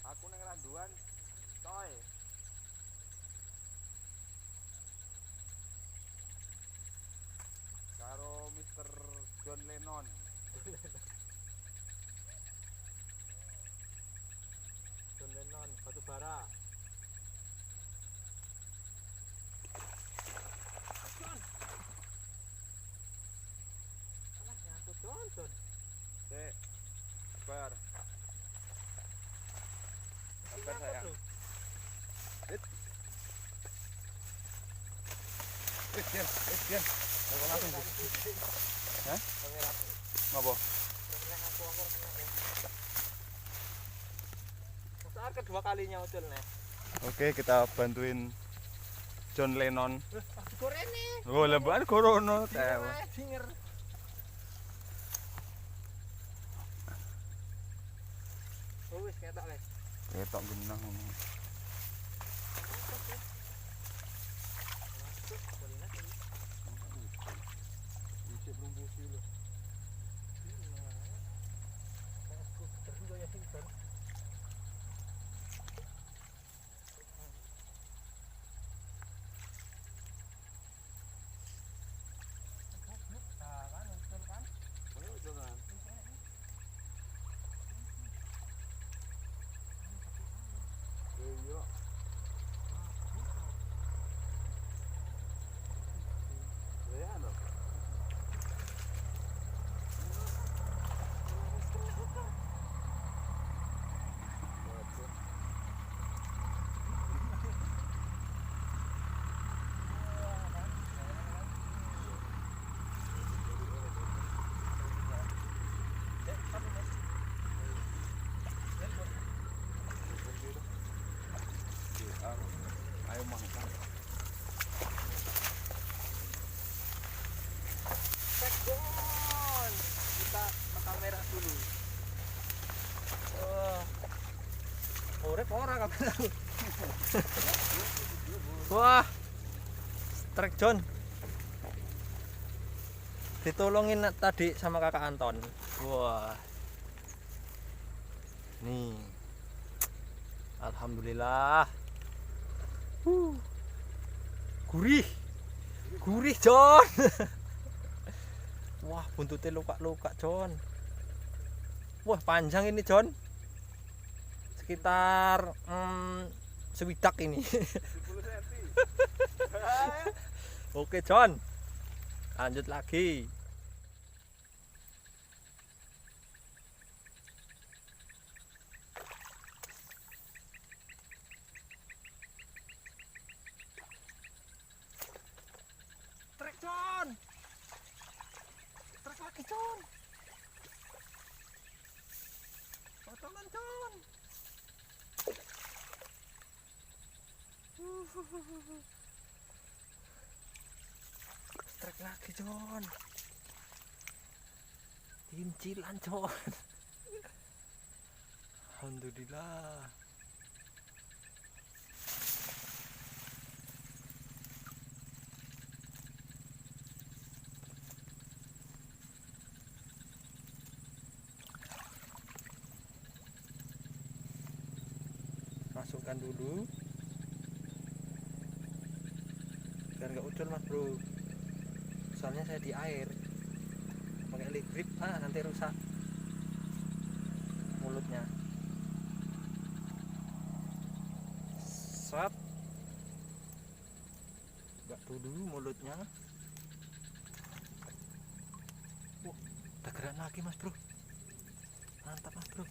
Aku neng randuan, coy. Karo Mr. John Lennon. John Lennon, batu bara. John. Alah, aku John. Dek, sabar. Sabar sayang. Dian. Aku langsung. Hah? Ngapa? Besar kedua kalinya ucul nih. Oke, kita bantuin John Lennon. Gorene. Oh, lebar corona. Dinger. Oh, wis ketok wis. Ketok genah ngono. Iya. Ya, no. Ayo mangkat. Sekon. Kita ke kamera dulu. Urip ora kamera. Wah. Trek John. Ditolongin tadi sama kakak Anton. Wah. Nih. Alhamdulillah. Gurih. Gurih John. Wah, buntutnya luka-luka John. Wah, panjang ini John. Sekitar sewidak ini. 10 cm. Oke John. Lanjut lagi. Trek John. Trek lagi John. Potongan John. Trek lagi John. Cincilan John. Alhamdulillah. Masukkan dulu biar nggak ucul mas bro, soalnya saya di air pakai lip grip, nanti rusak mulutnya. Set, buka dulu mulutnya. Ada gerak lagi mas bro, mantap mas bro.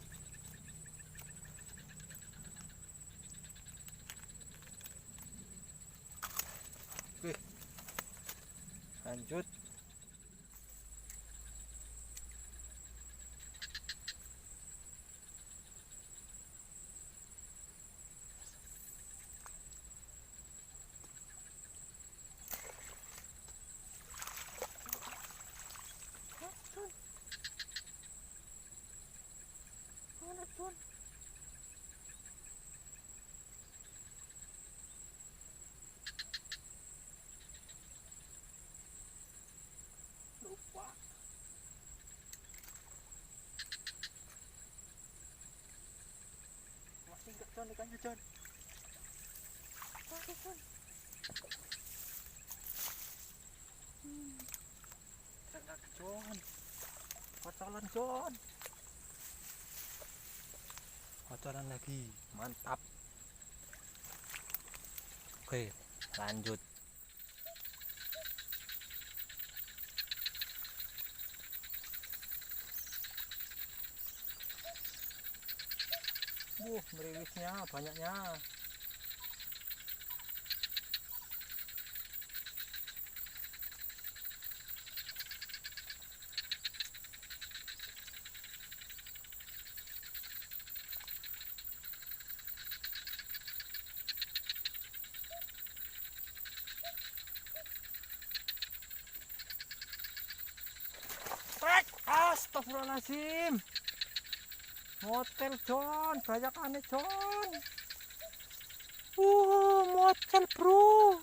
Oke, lanjut. Lupa. Masih John, ikannya John. Aduh, John. Keren lagi John. Kocolan John. Kocolan lagi, mantap. Oke, lanjut. Meriwisnya banyaknya. Trek, astagfirullahaladzim. Motel John, banyak aneh John. Motel bro.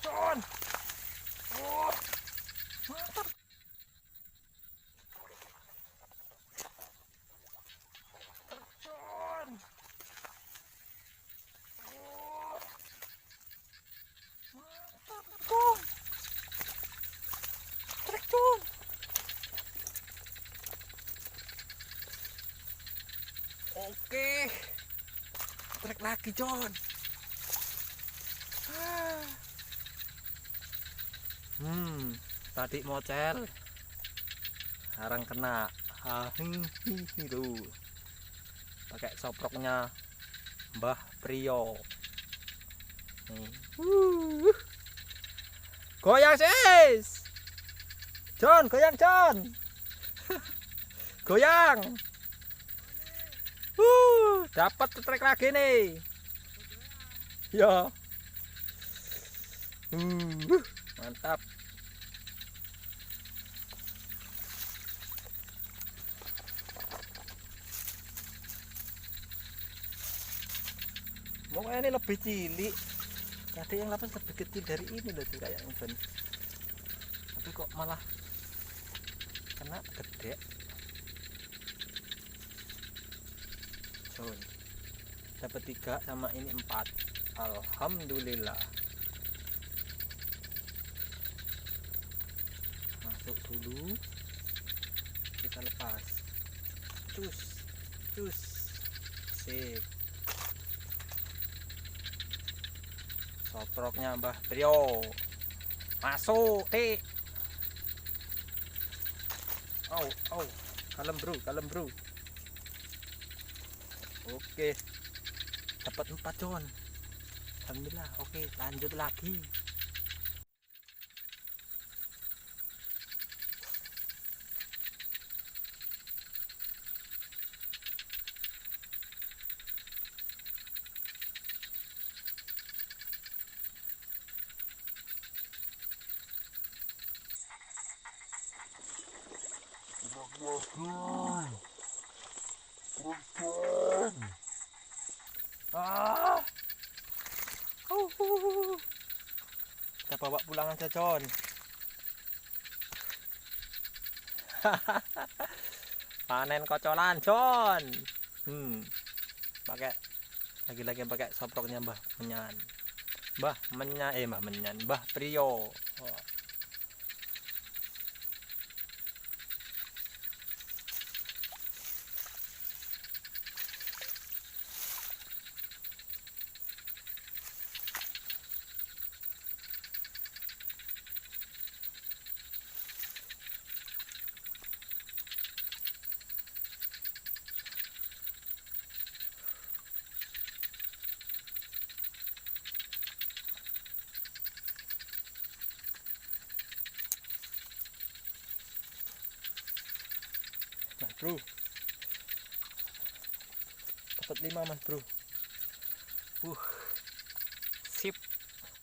John. Oh, mantap. John. Oh, mantap John. Trek John. Oke. Trek lagi John. Tadi mocel, sekarang kena. Itu pakai soproknya Mbah Prio. Nih. Goyang sis, John, goyang John, goyang. Dapat trek lagi nih. Ya. Mantap. Mau ini lebih cilik. Tadi yang lepas lebih kecil dari ini loh tuh kayak Ben. Tapi kok malah kena gede. John. Dapat 3 sama ini 4. Alhamdulillah. Masuk dulu, kita lepas. Cus, cus, sip. Soproknya Mbah Prio masuk tik. Kalem bro. Oke, dapat 4 John. Alhamdulillah. Oke, lanjut lagi. Kita bawa pulang aja John. Panen kocolan John. Pakai lagi-lagi pakai soproknya Mbah Menyan. Mbah Prio. bro. Dapat 5 mas bro. Sip.